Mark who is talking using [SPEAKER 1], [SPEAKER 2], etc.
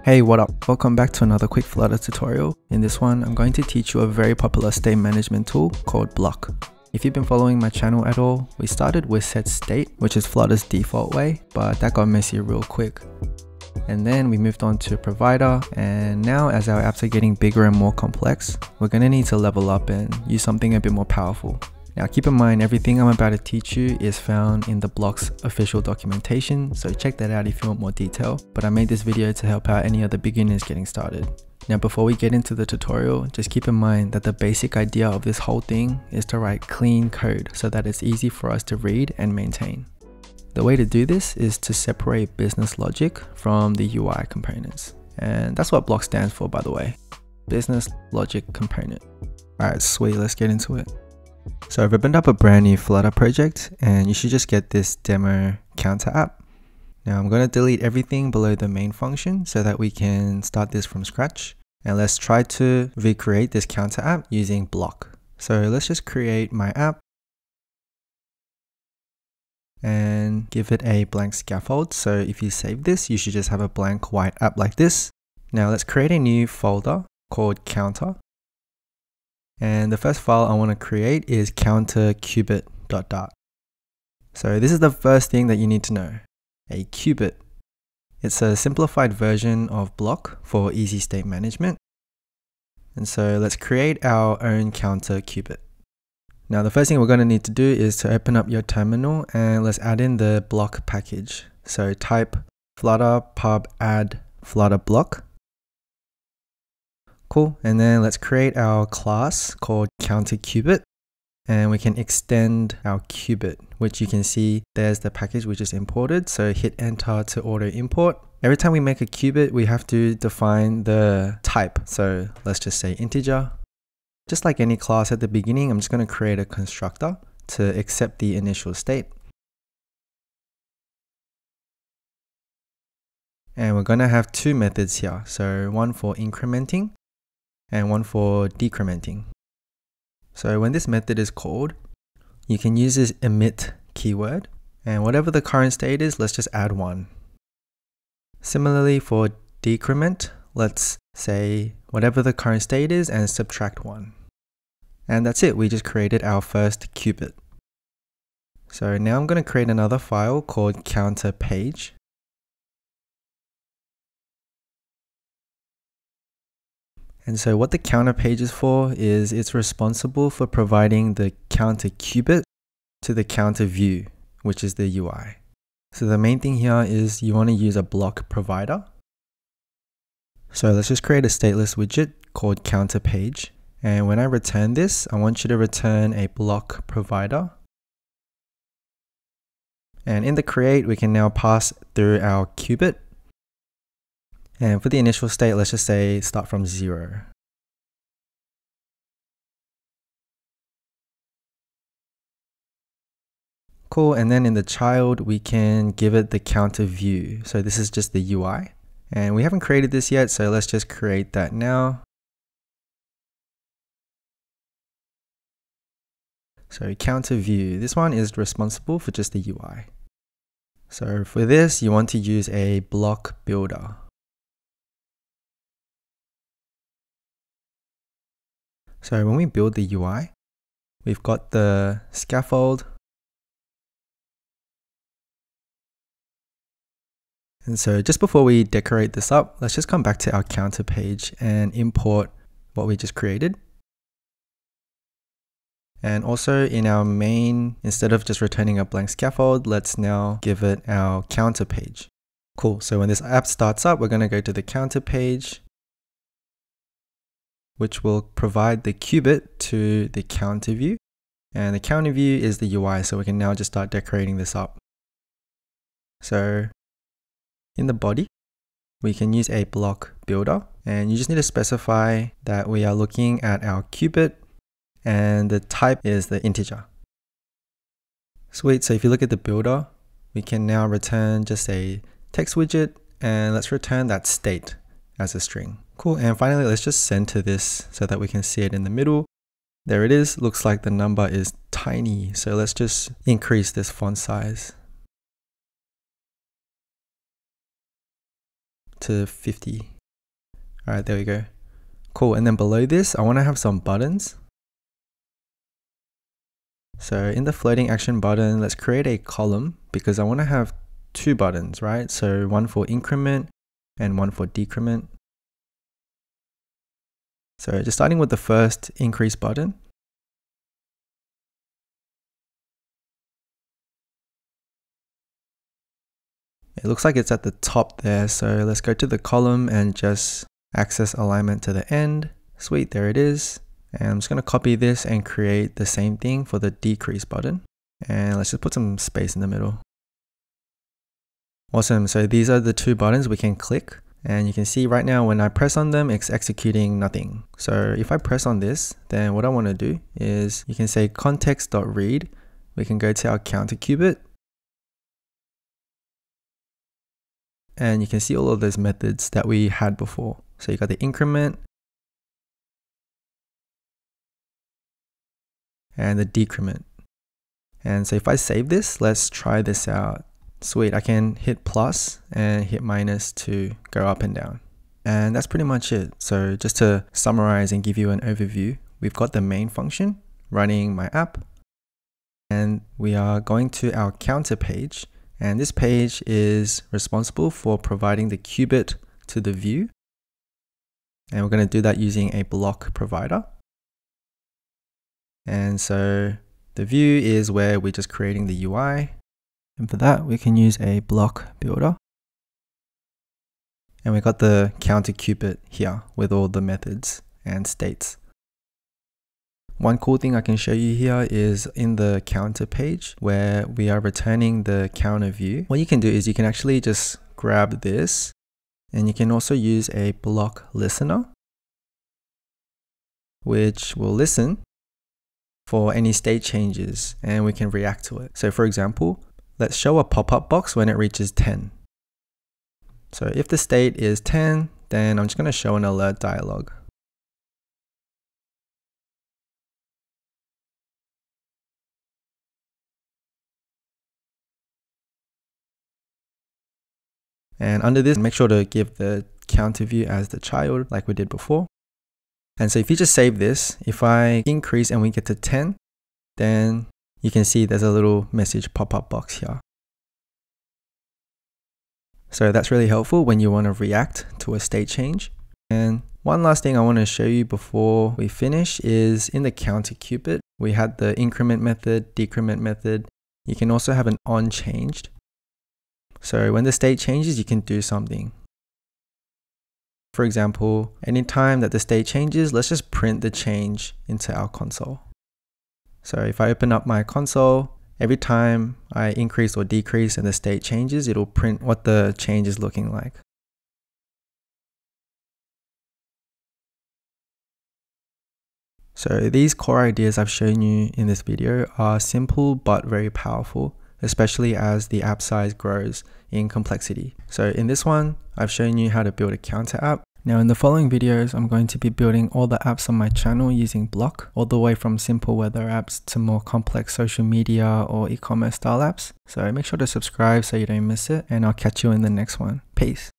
[SPEAKER 1] Hey, what up? Welcome back to another quick Flutter tutorial. In this one, I'm going to teach you a very popular state management tool called BLoC. If you've been following my channel at all, we started with setState, which is Flutter's default way, but that got messy real quick. And then we moved on to provider, and now as our apps are getting bigger and more complex, we're going to need to level up and use something a bit more powerful. Now keep in mind, everything I'm about to teach you is found in the BLoC's official documentation, so check that out if you want more detail, but I made this video to help out any other beginners getting started. Now before we get into the tutorial, just keep in mind that the basic idea of this whole thing is to write clean code so that it's easy for us to read and maintain. The way to do this is to separate business logic from the UI components, and that's what BLoC stands for, by the way. Business Logic Component. Alright, sweet, let's get into it. So I've opened up a brand new Flutter project, and you should just get this demo counter app. Now I'm going to delete everything below the main function so that we can start this from scratch. And let's try to recreate this counter app using BLoC. So let's just create my app and give it a blank scaffold. So if you save this, you should just have a blank white app like this. Now let's create a new folder called counter. And the first file I want to create is counter_cubit.dart. So this is the first thing that you need to know. A Cubit. It's a simplified version of BLoC for easy state management. And so let's create our own counter_cubit. Now the first thing we're going to need to do is to open up your terminal and let's add in the BLoC package. So type flutter pub add flutter BLoC. Cool, and then let's create our class called counter_cubit, and we can extend our Cubit, which you can see there's the package we just imported. So hit enter to auto import. Every time we make a Cubit, we have to define the type. So let's just say integer. Just like any class at the beginning, I'm just going to create a constructor to accept the initial state. And we're going to have two methods here. So one for incrementing and one for decrementing. So when this method is called, you can use this emit keyword, and whatever the current state is, let's just add 1. Similarly for decrement, let's say whatever the current state is and subtract 1. And that's it, we just created our first Cubit. So now I'm going to create another file called counter_page. And so what the counter page is for is it's responsible for providing the counter Cubit to the counter view, which is the UI. So the main thing here is you want to use a BlocProvider. So let's just create a stateless widget called counter page. And when I return this, I want you to return a BlocProvider. And in the create, we can now pass through our Cubit. And for the initial state, let's just say start from 0. Cool, and then in the child, we can give it the counter view. So this is just the UI. And we haven't created this yet, so let's just create that now. So counter view, this one is responsible for just the UI. So for this, you want to use a BlocBuilder. So when we build the UI, we've got the scaffold. And so just before we decorate this up, let's just come back to our counter page and import what we just created. And also in our main, instead of just returning a blank scaffold, let's now give it our counter page. Cool, so when this app starts up, we're going to go to the counter page, which will provide the Cubit to the counter view. And the counter view is the UI, so we can now just start decorating this up. So in the body, we can use a BlocBuilder, and you just need to specify that we are looking at our Cubit and the type is the integer. Sweet, so if you look at the builder, we can now return just a text widget, and let's return that state as a string. Cool, and finally let's just center this so that we can see it in the middle. There it is, looks like the number is tiny, so let's just increase this font size to 50. All right, there we go. Cool, and then below this, I want to have some buttons. So in the floating action button, let's create a column because I want to have two buttons, right? So one for increment and one for decrement. So just starting with the first increase button. It looks like it's at the top there. So let's go to the column and just access alignment to the end. Sweet, there it is. And I'm just going to copy this and create the same thing for the decrease button. And let's just put some space in the middle. Awesome. So these are the two buttons we can click. And you can see right now when I press on them, it's executing nothing. So if I press on this, then what I want to do is you can say context.read. We can go to our counter Cubit. And you can see all of those methods that we had before. So you got the increment and the decrement. And so if I save this, let's try this out. Sweet, I can hit plus and hit minus to go up and down. And that's pretty much it. So just to summarize and give you an overview, we've got the main function running my app. And we are going to our counter page. And this page is responsible for providing the Cubit to the view. And we're going to do that using a BlocProvider. And so the view is where we're just creating the UI. And for that, we can use a BlocBuilder. And we got the counter Cubit here with all the methods and states. One cool thing I can show you here is in the counter page where we are returning the counter view. What you can do is you can actually just grab this, and you can also use a BlocListener, which will listen for any state changes and we can react to it. So for example, let's show a pop-up box when it reaches 10. So if the state is 10, then I'm just going to show an alert dialog. And under this, make sure to give the counter view as the child like we did before. And so if you just save this, if I increase and we get to 10, then you can see there's a little message pop-up box here. So that's really helpful when you want to react to a state change. And one last thing I want to show you before we finish is in the counter Cubit, we had the increment method, decrement method. You can also have an onChanged. So when the state changes, you can do something. For example, anytime that the state changes, let's just print the change into our console. So if I open up my console, every time I increase or decrease and the state changes, it'll print what the change is looking like. So these core ideas I've shown you in this video are simple but very powerful, especially as the app size grows in complexity. So in this one, I've shown you how to build a counter app. Now in the following videos, I'm going to be building all the apps on my channel using BlocBuilder, all the way from simple weather apps to more complex social media or e-commerce style apps. So make sure to subscribe so you don't miss it, and I'll catch you in the next one. Peace.